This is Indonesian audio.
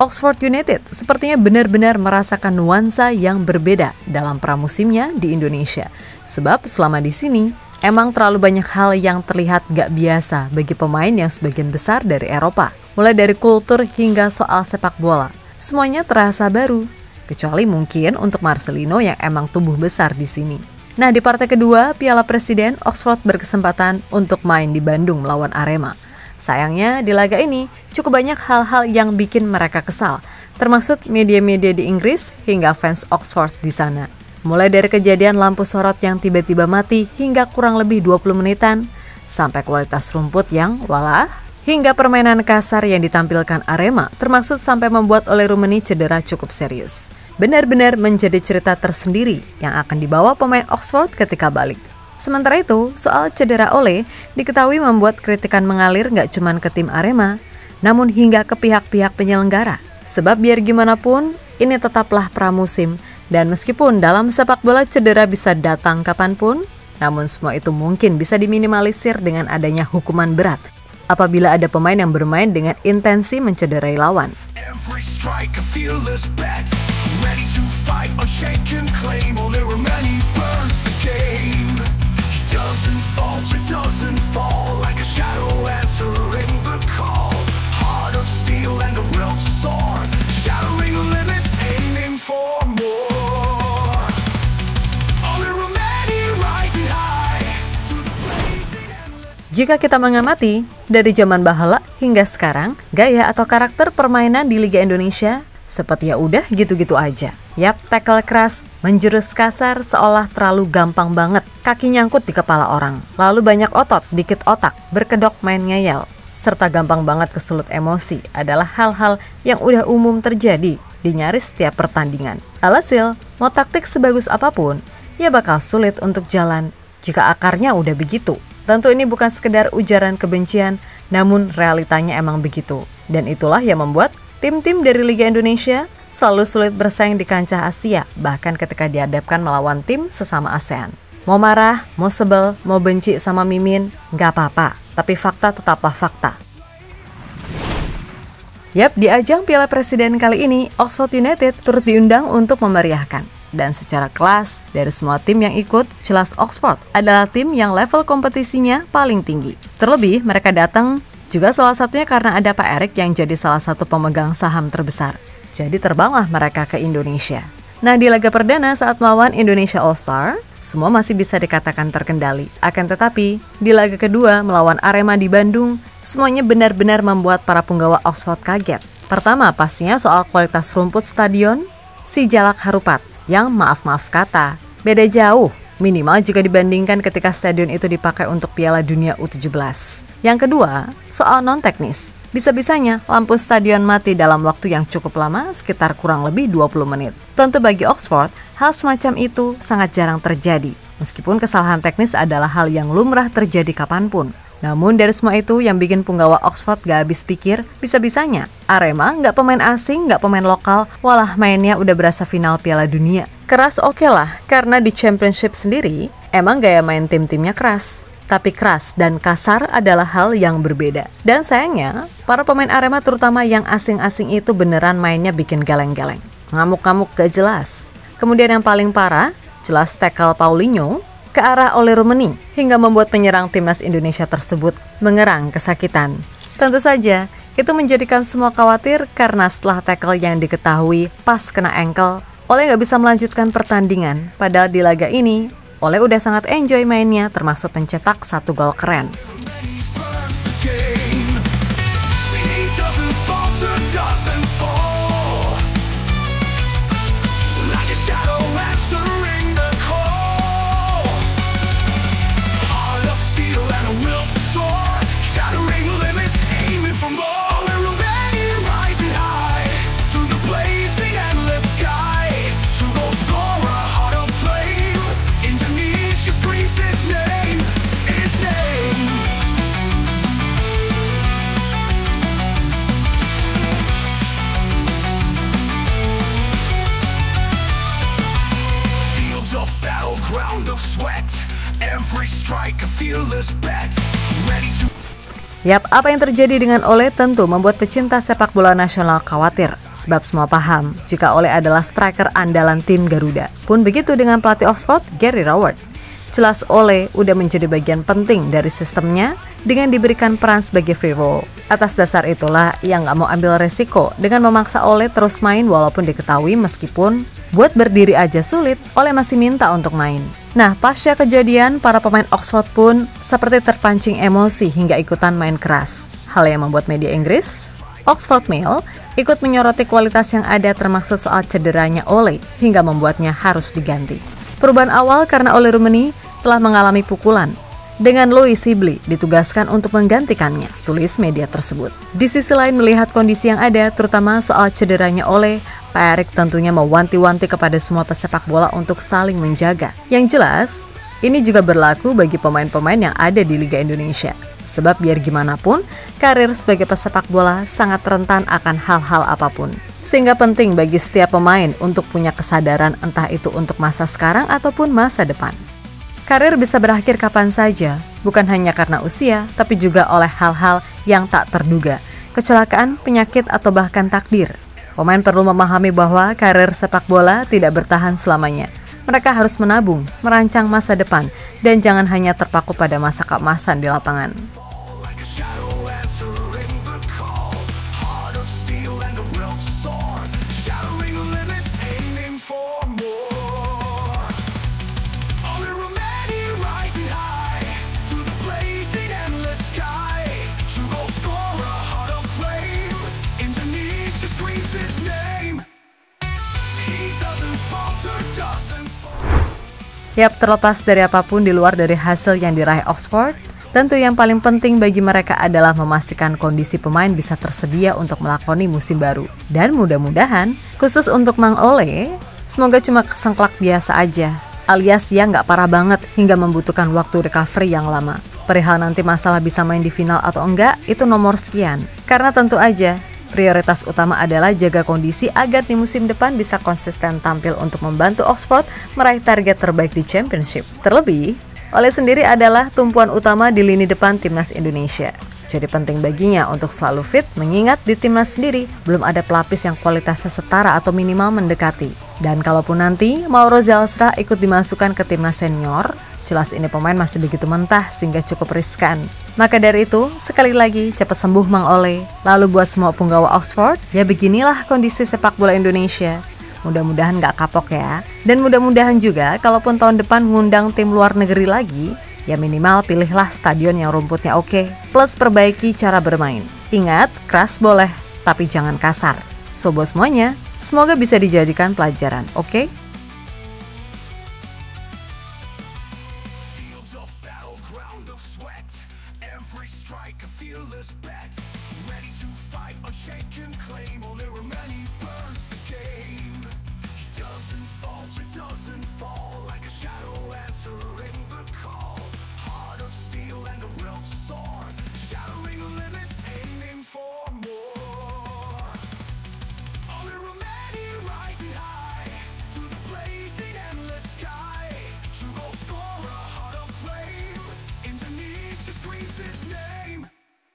Oxford United sepertinya benar-benar merasakan nuansa yang berbeda dalam pramusimnya di Indonesia. Sebab selama di sini, emang terlalu banyak hal yang terlihat gak biasa bagi pemain yang sebagian besar dari Eropa. Mulai dari kultur hingga soal sepak bola, semuanya terasa baru. Kecuali mungkin untuk Marcelino yang emang tumbuh besar di sini. Nah, di partai kedua, Piala Presiden, Oxford berkesempatan untuk main di Bandung melawan Arema. Sayangnya, di laga ini cukup banyak hal-hal yang bikin mereka kesal, termasuk media-media di Inggris hingga fans Oxford di sana. Mulai dari kejadian lampu sorot yang tiba-tiba mati hingga kurang lebih 20 menitan, sampai kualitas rumput yang walah, hingga permainan kasar yang ditampilkan Arema, termasuk sampai membuat Ole Rummenigge cedera cukup serius. Benar-benar menjadi cerita tersendiri yang akan dibawa pemain Oxford ketika balik. Sementara itu, soal cedera Ole diketahui membuat kritikan mengalir nggak cuma ke tim Arema, namun hingga ke pihak-pihak penyelenggara. Sebab biar gimana pun, ini tetaplah pramusim, dan meskipun dalam sepak bola cedera bisa datang kapanpun, namun semua itu mungkin bisa diminimalisir dengan adanya hukuman berat apabila ada pemain yang bermain dengan intensi mencederai lawan. Jika kita mengamati dari zaman bahala hingga sekarang, gaya atau karakter permainan di Liga Indonesia seperti ya udah gitu-gitu aja. Yap, tackle keras, menjurus kasar seolah terlalu gampang banget, kaki nyangkut di kepala orang. Lalu banyak otot, dikit otak, berkedok main ngeyel, serta gampang banget kesulut emosi adalah hal-hal yang udah umum terjadi di nyaris setiap pertandingan. Alhasil, mau taktik sebagus apapun, ya bakal sulit untuk jalan jika akarnya udah begitu. Tentu ini bukan sekedar ujaran kebencian, namun realitanya emang begitu. Dan itulah yang membuat tim-tim dari Liga Indonesia selalu sulit bersaing di kancah Asia, bahkan ketika dihadapkan melawan tim sesama ASEAN. Mau marah, mau sebel, mau benci sama Mimin, nggak apa-apa, tapi fakta tetaplah fakta. Yap, di ajang Piala Presiden kali ini, Oxford United turut diundang untuk memeriahkan. Dan secara kelas, dari semua tim yang ikut, jelas Oxford adalah tim yang level kompetisinya paling tinggi. Terlebih, mereka datang juga salah satunya karena ada Pak Erik yang jadi salah satu pemegang saham terbesar. Jadi terbanglah mereka ke Indonesia. Nah, di laga perdana saat melawan Indonesia All-Star, semua masih bisa dikatakan terkendali. Akan tetapi, di laga kedua melawan Arema di Bandung, semuanya benar-benar membuat para punggawa Oxford kaget. Pertama, pastinya soal kualitas rumput stadion, si Jalak Harupat, yang maaf-maaf kata, beda jauh, minimal jika dibandingkan ketika stadion itu dipakai untuk Piala Dunia U17. Yang kedua, soal non-teknis. Bisa-bisanya lampu stadion mati dalam waktu yang cukup lama, sekitar kurang lebih 20 menit. Tentu bagi Oxford, hal semacam itu sangat jarang terjadi, meskipun kesalahan teknis adalah hal yang lumrah terjadi kapanpun. Namun dari semua itu yang bikin punggawa Oxford gak habis pikir, bisa-bisanya Arema gak pemain asing, gak pemain lokal, walah mainnya udah berasa final Piala Dunia. Keras oke lah, karena di Championship sendiri emang gaya main tim-timnya keras. Tapi keras dan kasar adalah hal yang berbeda. Dan sayangnya, para pemain Arema terutama yang asing-asing itu beneran mainnya bikin geleng-geleng. Ngamuk-ngamuk gak jelas. Kemudian yang paling parah, jelas tackle Paulinho ke arah Ole Rummenigge hingga membuat penyerang timnas Indonesia tersebut mengerang kesakitan. Tentu saja, itu menjadikan semua khawatir karena setelah tackle yang diketahui pas kena ankle, Ole nggak bisa melanjutkan pertandingan. Padahal di laga ini, Ole udah sangat enjoy mainnya termasuk pencetak 1 gol keren. Yap, apa yang terjadi dengan Ole tentu membuat pecinta sepak bola nasional khawatir. Sebab semua paham jika Ole adalah striker andalan tim Garuda. Pun begitu dengan pelatih Oxford, Gary Rowett. Jelas Ole udah menjadi bagian penting dari sistemnya dengan diberikan peran sebagai free role. Atas dasar itulah ia nggak mau ambil resiko dengan memaksa Ole terus main walaupun diketahui meskipun buat berdiri aja sulit, Ole masih minta untuk main. Nah, pasca kejadian, para pemain Oxford pun seperti terpancing emosi hingga ikutan main keras. Hal yang membuat media Inggris, Oxford Mail, ikut menyoroti kualitas yang ada termasuk soal cederanya Ole hingga membuatnya harus diganti. Perubahan awal karena Ole Rummenigge telah mengalami pukulan, dengan Louis Sibley ditugaskan untuk menggantikannya, tulis media tersebut. Di sisi lain melihat kondisi yang ada, terutama soal cederanya Ole, Pak Erik tentunya mewanti-wanti kepada semua pesepak bola untuk saling menjaga. Yang jelas, ini juga berlaku bagi pemain-pemain yang ada di Liga Indonesia. Sebab biar gimana pun, karir sebagai pesepak bola sangat rentan akan hal-hal apapun. Sehingga penting bagi setiap pemain untuk punya kesadaran entah itu untuk masa sekarang ataupun masa depan. Karir bisa berakhir kapan saja, bukan hanya karena usia, tapi juga oleh hal-hal yang tak terduga, kecelakaan, penyakit, atau bahkan takdir. Pemain perlu memahami bahwa karir sepak bola tidak bertahan selamanya. Mereka harus menabung, merancang masa depan, dan jangan hanya terpaku pada masa keemasan di lapangan. Yap, terlepas dari apapun di luar dari hasil yang diraih Oxford, tentu yang paling penting bagi mereka adalah memastikan kondisi pemain bisa tersedia untuk melakoni musim baru. Dan mudah-mudahan, khusus untuk Mang Ole, semoga cuma kesengklak biasa aja, alias ya nggak parah banget hingga membutuhkan waktu recovery yang lama. Perihal nanti masalah bisa main di final atau enggak, itu nomor sekian. Karena tentu aja, prioritas utama adalah jaga kondisi agar di musim depan bisa konsisten tampil untuk membantu Oxford meraih target terbaik di Championship. Terlebih, Ole sendiri adalah tumpuan utama di lini depan Timnas Indonesia. Jadi penting baginya untuk selalu fit mengingat di Timnas sendiri belum ada pelapis yang kualitasnya setara atau minimal mendekati. Dan kalaupun nanti Mauro Zylstra ikut dimasukkan ke Timnas Senior, jelas ini pemain masih begitu mentah sehingga cukup riskan. Maka dari itu, sekali lagi cepat sembuh Mang Ole. Lalu buat semua punggawa Oxford, ya beginilah kondisi sepak bola Indonesia. Mudah-mudahan gak kapok ya. Dan mudah-mudahan juga kalaupun tahun depan ngundang tim luar negeri lagi, ya minimal pilihlah stadion yang rumputnya oke. Plus perbaiki cara bermain. Ingat, keras boleh, tapi jangan kasar. So buat semuanya, semoga bisa dijadikan pelajaran, oke? Every strike a fearless bet, ready to fight, unshaken claim. Only Rummenigge burns the game. He doesn't falter, doesn't fall, like a shadow answering the call. Heart of steel and a will to soar, shattering limits, aiming for more. Only Rummenigge rising high to the blazing endless sky. True goal scorer, heart of flame. Indonesia screams his name.